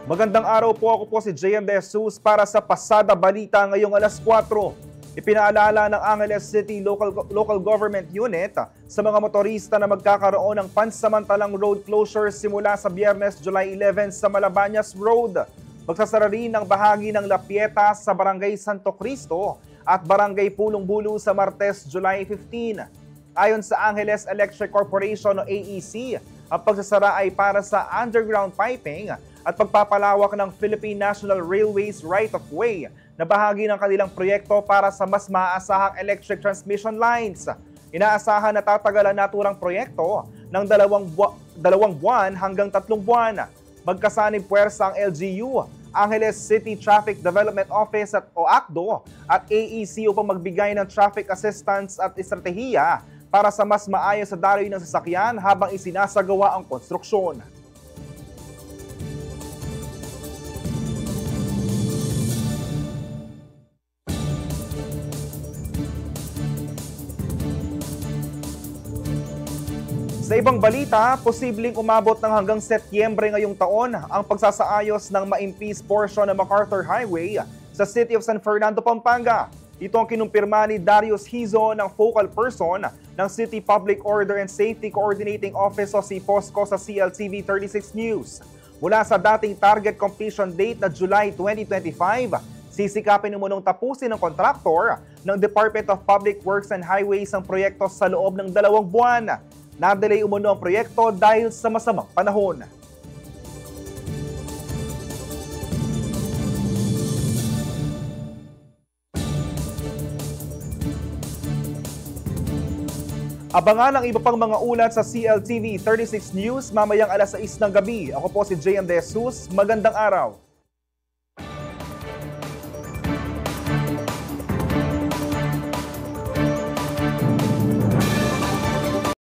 Magandang araw po, ako po si JM De Jesus para sa Pasada Balita ngayong alas 4. Ipinaalala ng Angeles City Local Government Unit sa mga motorista na magkakaroon ng pansamantalang road closure simula sa Biyernes, July 11 sa Malabañas Road. Magsasara rin ang bahagi ng La Pieta sa Barangay Santo Cristo at Barangay Pulong Bulu sa Martes, July 15. Ayon sa Angeles Electric Corporation o AEC, ang pagsasara ay para sa underground piping at pagpapalawak ng Philippine National Railways right-of-way na bahagi ng kanilang proyekto para sa mas maaasahang electric transmission lines. Inaasahan na tatagalan naturang proyekto ng dalawang buwan hanggang 3 buwan. Magkasanib puwersa ang LGU, Angeles City Traffic Development Office at OACDO at AEC upang magbigay ng traffic assistance at estratehiya para sa mas maayos sa daloy ng sasakyan habang isinasagawa ang konstruksyon. Sa ibang balita, posibleng umabot ng hanggang Setyembre ngayong taon ang pagsasaayos ng ma-impis portion ng MacArthur Highway sa City of San Fernando, Pampanga. Ito ang kinumpirma ni Darius Hizo ng focal person ng City Public Order and Safety Coordinating Office o si POSCO sa CLTV 36 News. Mula sa dating target completion date na July 2025, sisikapin umunong tapusin ng kontraktor ng Department of Public Works and Highways ang proyekto sa loob ng 2 buwan. Na-delay umano ang proyekto dahil sa masamang panahon. Abangan ang iba pang mga ulat sa CLTV 36 News mamayang alas 6 ng gabi. Ako po si JM De Jesus. Magandang araw.